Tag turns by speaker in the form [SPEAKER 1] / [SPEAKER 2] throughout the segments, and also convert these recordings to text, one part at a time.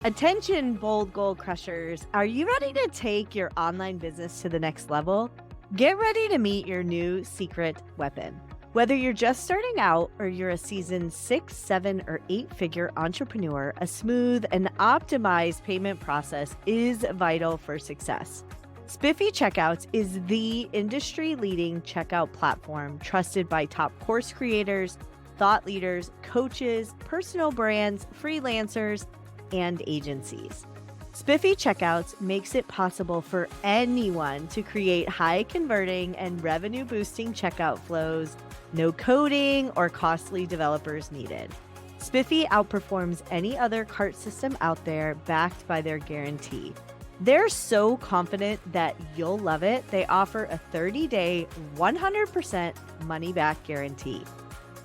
[SPEAKER 1] Attention, bold goal crushers. Are you ready to take your online business to the next level? Get ready to meet your new secret weapon. Whether you're just starting out or you're a seasoned 6, 7, or 8-figure entrepreneur, a smooth and optimized payment process is vital for success. Spiffy Checkouts is the industry-leading checkout platform trusted by top course creators, thought leaders, coaches, personal brands, freelancers, and agencies. Spiffy Checkouts makes it possible for anyone to create high converting and revenue boosting checkout flows, no coding or costly developers needed. Spiffy outperforms any other cart system out there, backed by their guarantee. They're so confident that you'll love it, they offer a 30-day, 100% money-back guarantee.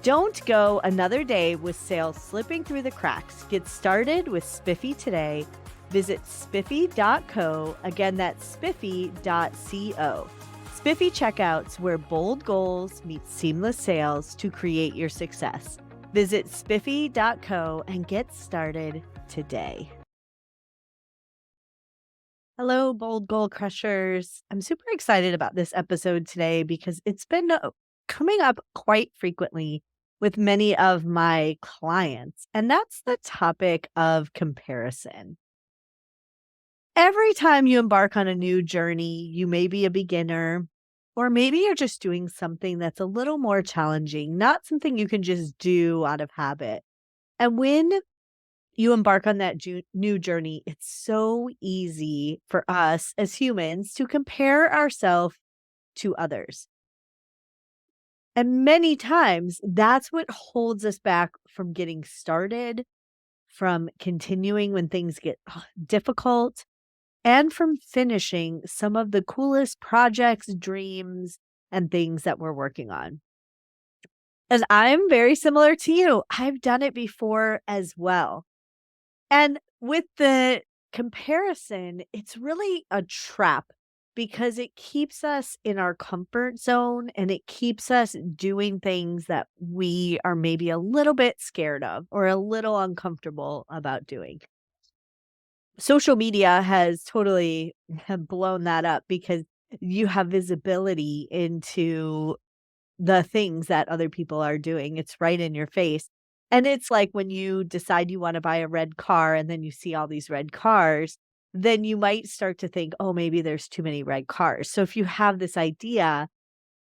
[SPEAKER 1] Don't go another day with sales slipping through the cracks. Get started with Spiffy today. Visit spiffy.co. Again, that's spiffy.co. Spiffy Checkouts, where bold goals meet seamless sales to create your success. Visit spiffy.co and get started today. Hello, bold goal crushers. I'm super excited about this episode today because it's been coming up quite frequently with many of my clients, and that's the topic of comparison. Every time you embark on a new journey, you may be a beginner, or maybe you're just doing something that's a little more challenging, not something you can just do out of habit. And when you embark on that new journey, it's so easy for us as humans to compare ourselves to others. And many times that's what holds us back from getting started, from continuing when things get difficult, and from finishing some of the coolest projects, dreams, and things that we're working on. And I'm very similar to you. I've done it before as well. And with the comparison, it's really a trap because it keeps us in our comfort zone and it keeps us doing things that we are maybe a little bit scared of or a little uncomfortable about doing. Social media has totally have blown that up because you have visibility into the things that other people are doing. It's right in your face. And it's like when you decide you wanna buy a red car and then you see all these red cars, then you might start to think, "Oh, maybe there's too many red cars." So if you have this idea,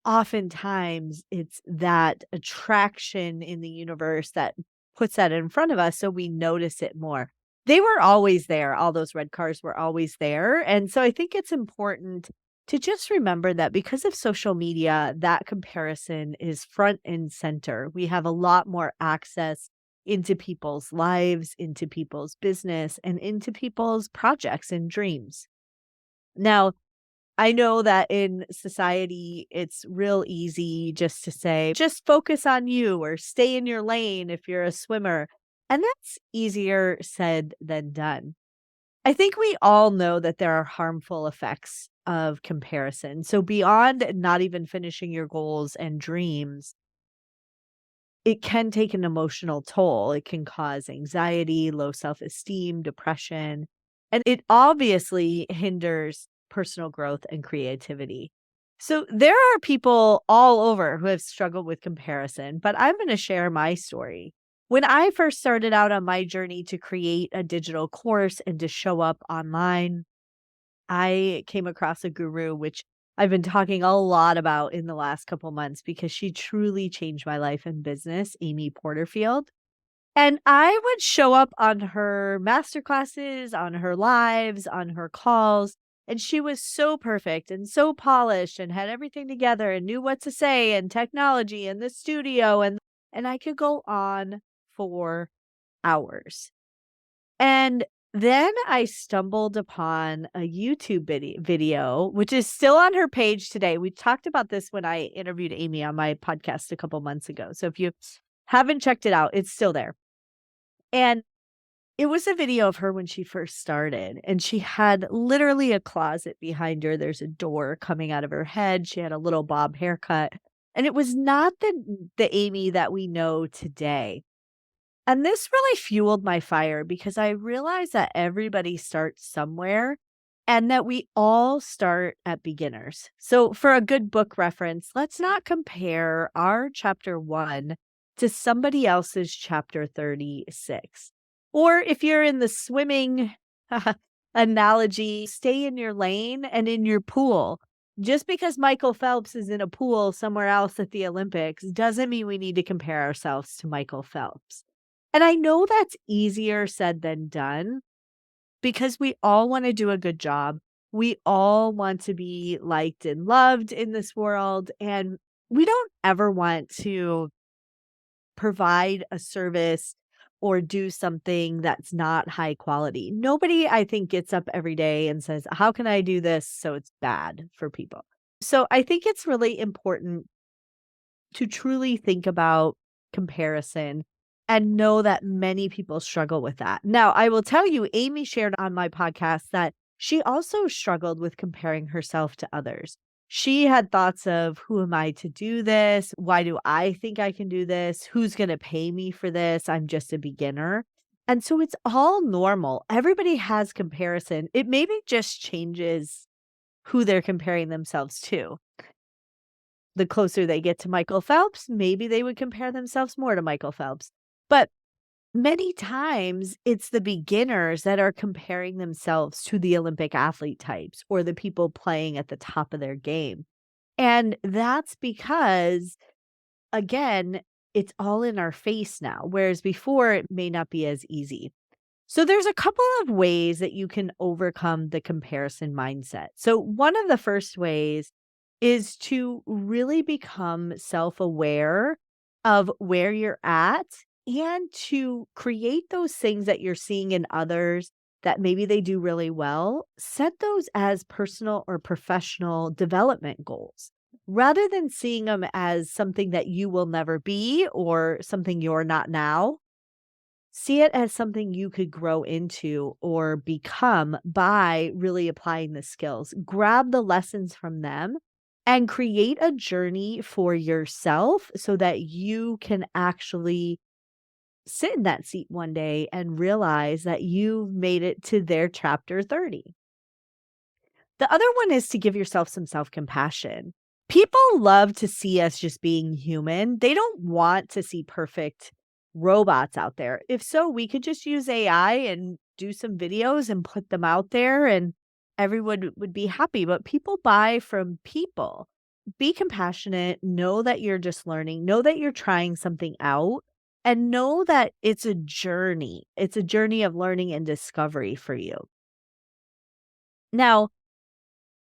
[SPEAKER 1] oftentimes it's that attraction in the universe that puts that in front of us so we notice it more. They were always there, all those red cars were always there, and so I think it's important to just remember that because of social media, that comparison is front and center. We have a lot more access into people's lives, into people's business, and into people's projects and dreams. Now, I know that in society, it's real easy just to say, just focus on you or stay in your lane if you're a swimmer. And that's easier said than done. I think we all know that there are harmful effects of comparison. So, beyond not even finishing your goals and dreams, it can take an emotional toll. It can cause anxiety, low self esteem, depression, and it obviously hinders personal growth and creativity. So, there are people all over who have struggled with comparison, but I'm going to share my story. When I first started out on my journey to create a digital course and to show up online, I came across a guru, which I've been talking a lot about in the last couple months because she truly changed my life and business, Amy Porterfield. And I would show up on her masterclasses, on her lives, on her calls, and she was so perfect and so polished and had everything together and knew what to say and technology and the studio and I could go on for hours. And then I stumbled upon a YouTube video, which is still on her page today. We talked about this when I interviewed Amy on my podcast a couple months ago. So if you haven't checked it out, it's still there. And it was a video of her when she first started, and she had literally a closet behind her. There's a door coming out of her head. She had a little bob haircut, and it was not the Amy that we know today. And this really fueled my fire because I realized that everybody starts somewhere and that we all start at beginners. So, for a good book reference, let's not compare our chapter 1 to somebody else's chapter 36. Or if you're in the swimming analogy, stay in your lane and in your pool. Just because Michael Phelps is in a pool somewhere else at the Olympics doesn't mean we need to compare ourselves to Michael Phelps. And I know that's easier said than done because we all want to do a good job. We all want to be liked and loved in this world. And we don't ever want to provide a service or do something that's not high quality. Nobody, I think, gets up every day and says, how can I do this so it's bad for people? So I think it's really important to truly think about comparison and know that many people struggle with that. Now, I will tell you, Amy shared on my podcast that she also struggled with comparing herself to others. She had thoughts of, who am I to do this? Why do I think I can do this? Who's going to pay me for this? I'm just a beginner. And so it's all normal. Everybody has comparison. It maybe just changes who they're comparing themselves to. The closer they get to Michael Phelps, maybe they would compare themselves more to Michael Phelps. But many times it's the beginners that are comparing themselves to the Olympic athlete types or the people playing at the top of their game. And that's because, again, it's all in our face now, whereas before it may not be as easy. So there's a couple of ways that you can overcome the comparison mindset. So one of the first ways is to really become self-aware of where you're at and to create those things that you're seeing in others that maybe they do really well. Set those as personal or professional development goals rather than seeing them as something that you will never be or something you're not now. See it as something you could grow into or become by really applying the skills. Grab the lessons from them and create a journey for yourself so that you can actually sit in that seat one day and realize that you've made it to their chapter 30. The other one is to give yourself some self-compassion. People love to see us just being human. They don't want to see perfect robots out there. If so, we could just use AI and do some videos and put them out there and everyone would be happy. But people buy from people. Be compassionate. Know that you're just learning. Know that you're trying something out and know that it's a journey. It's a journey of learning and discovery for you. Now,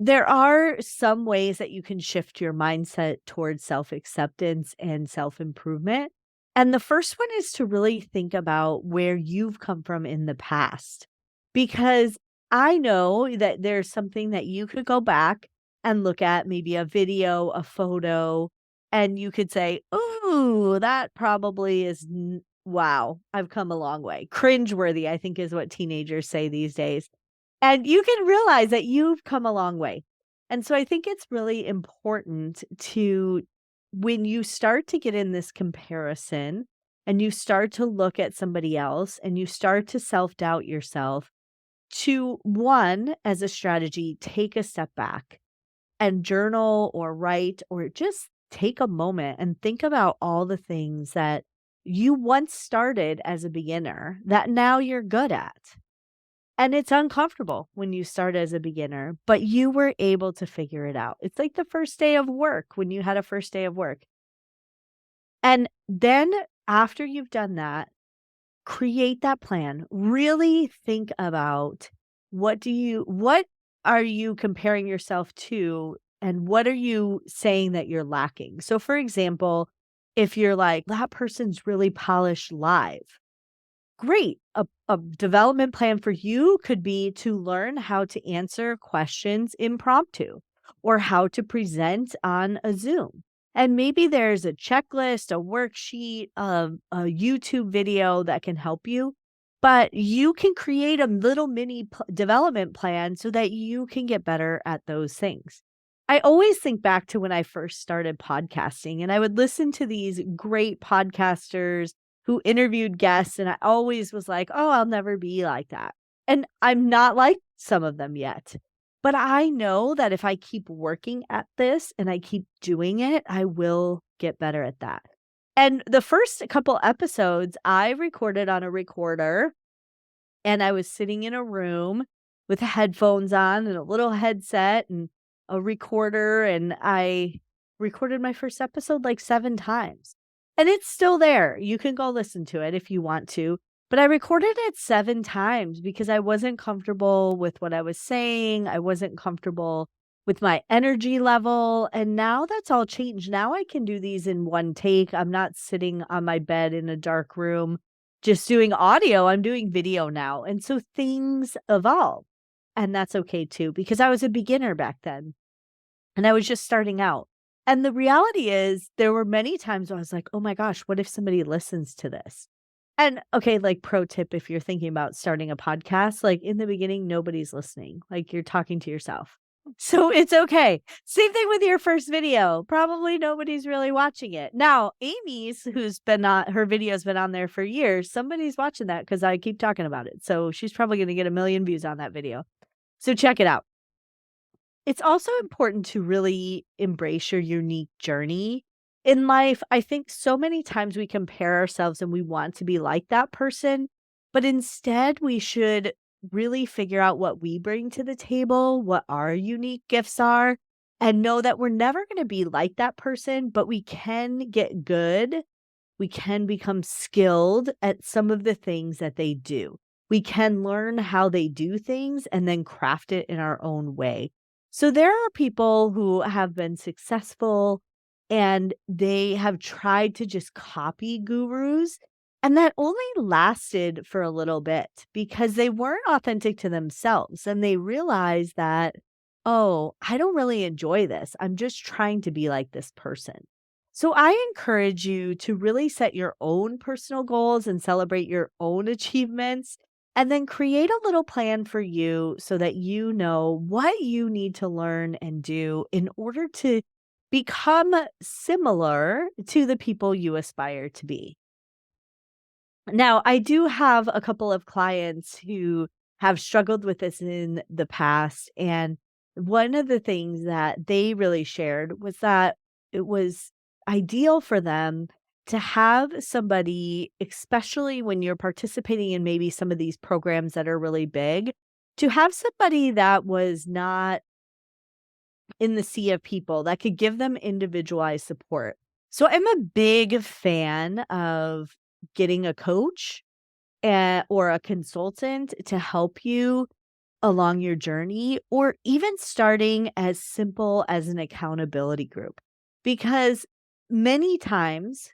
[SPEAKER 1] there are some ways that you can shift your mindset towards self-acceptance and self-improvement. And the first one is to really think about where you've come from in the past. Because I know that there's something that you could go back and look at, maybe a video, a photo, and you could say, "Ooh, that probably is wow, I've come a long way." Cringeworthy, I think is what teenagers say these days. And you can realize that you've come a long way. And so I think it's really important to, when you start to get in this comparison and you start to look at somebody else and you start to self-doubt yourself, to one, as a strategy, take a step back and journal or write or just take a moment and think about all the things that you once started as a beginner that now you're good at. And it's uncomfortable when you start as a beginner, but you were able to figure it out. It's like the first day of work when you had a first day of work. And then after you've done that, create that plan. Really think about what are you comparing yourself to and what are you saying that you're lacking? So for example, if you're like, that person's really polished live. Great. A development plan for you could be to learn how to answer questions impromptu or how to present on a Zoom. And maybe there's a checklist, a worksheet, a YouTube video that can help you, but you can create a little mini development plan so that you can get better at those things. I always think back to when I first started podcasting and I would listen to these great podcasters who interviewed guests, and I always was like, "Oh, I'll never be like that." And I'm not like some of them yet. But I know that if I keep working at this and I keep doing it, I will get better at that. And the first couple episodes I recorded on a recorder, and I was sitting in a room with headphones on and a little headset and a recorder, and I recorded my first episode like 7 times. And it's still there. You can go listen to it if you want to, but I recorded it 7 times because I wasn't comfortable with what I was saying. I wasn't comfortable with my energy level, and now that's all changed. Now I can do these in one take. I'm not sitting on my bed in a dark room just doing audio, I'm doing video now, and so things evolve, and that's okay too, because I was a beginner back then, and I was just starting out, and the reality is there were many times where I was like, "Oh my gosh, what if somebody listens to this?" And, okay, like, pro tip if you're thinking about starting a podcast, like, in the beginning, nobody's listening, like, you're talking to yourself. So it's okay. Same thing with your first video. Probably nobody's really watching it. Now, Amy's, who's been on her video's been on there for years, somebody's watching that because I keep talking about it. So she's probably gonna get 1,000,000 views on that video. So check it out. It's also important to really embrace your unique journey in life. I think so many times we compare ourselves and we want to be like that person, but instead we should really figure out what we bring to the table, what our unique gifts are, and know that we're never going to be like that person, but we can get good, we can become skilled at some of the things that they do. We can learn how they do things and then craft it in our own way. So there are people who have been successful and they have tried to just copy gurus. And that only lasted for a little bit because they weren't authentic to themselves. And they realized that, oh, I don't really enjoy this. I'm just trying to be like this person. So I encourage you to really set your own personal goals and celebrate your own achievements, and then create a little plan for you so that you know what you need to learn and do in order to become similar to the people you aspire to be. Now, I do have a couple of clients who have struggled with this in the past. And one of the things that they really shared was that it was ideal for them to have somebody, especially when you're participating in maybe some of these programs that are really big, to have somebody that was not in the sea of people that could give them individualized support. So I'm a big fan of getting a coach or a consultant to help you along your journey, or even starting as simple as an accountability group. Because many times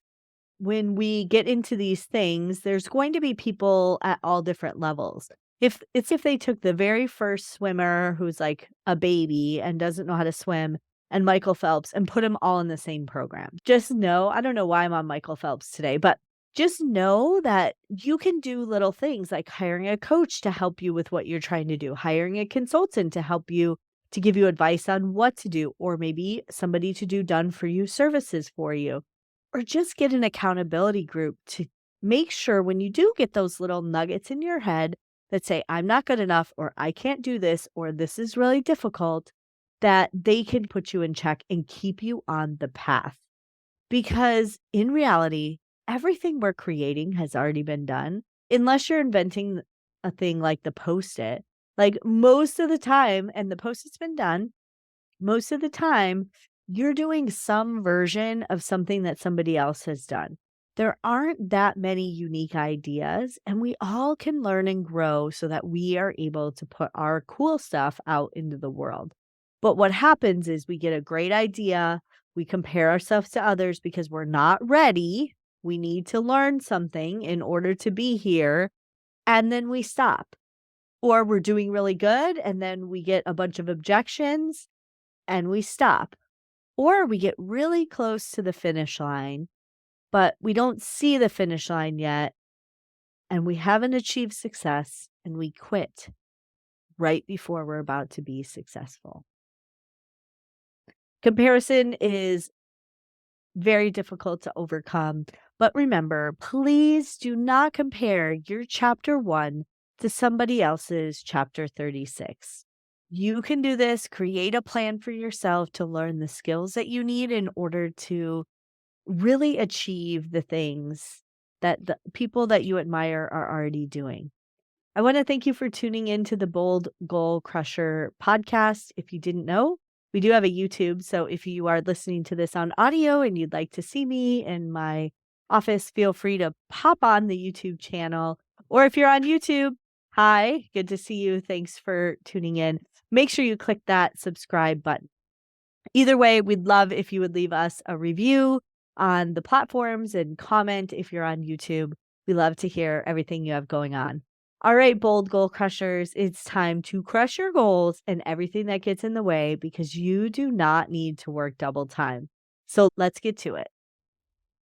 [SPEAKER 1] when we get into these things, there's going to be people at all different levels. If they took the very first swimmer who's like a baby and doesn't know how to swim and Michael Phelps and put them all in the same program. Just know, I don't know why I'm on Michael Phelps today, but just know that you can do little things like hiring a coach to help you with what you're trying to do, hiring a consultant to help you to give you advice on what to do, or maybe somebody to do done for you services for you, or just get an accountability group to make sure when you do get those little nuggets in your head that say, I'm not good enough, or I can't do this, or this is really difficult, that they can put you in check and keep you on the path. Because in reality, everything we're creating has already been done, unless you're inventing a thing like the post it. Like most of the time, and the post it's been done, most of the time, you're doing some version of something that somebody else has done. There aren't that many unique ideas, and we all can learn and grow so that we are able to put our cool stuff out into the world. But what happens is we get a great idea, we compare ourselves to others because we're not ready. We need to learn something in order to be here, and then we stop. Or we're doing really good, and then we get a bunch of objections and we stop. Or we get really close to the finish line, but we don't see the finish line yet, and we haven't achieved success, and we quit right before we're about to be successful. Comparison is very difficult to overcome. But remember, please do not compare your chapter 1 to somebody else's chapter 36. You can do this. Create a plan for yourself to learn the skills that you need in order to really achieve the things that the people that you admire are already doing. I want to thank you for tuning in to the Bold Goal Crusher podcast. If you didn't know, we do have a YouTube. So if you are listening to this on audio and you'd like to see me in my office, feel free to pop on the YouTube channel. Or if you're on YouTube, hi, good to see you. Thanks for tuning in. Make sure you click that subscribe button. Either way, we'd love if you would leave us a review on the platforms and comment if you're on YouTube. We love to hear everything you have going on. All right, bold goal crushers, it's time to crush your goals and everything that gets in the way because you do not need to work double time. So let's get to it.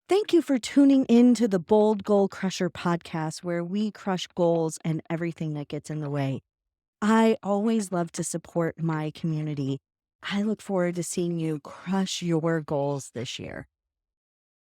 [SPEAKER 1] Thank you for tuning in to the Bold Goal Crusher podcast, where we crush goals and everything that gets in the way. I always love to support my community. I look forward to seeing you crush your goals this year.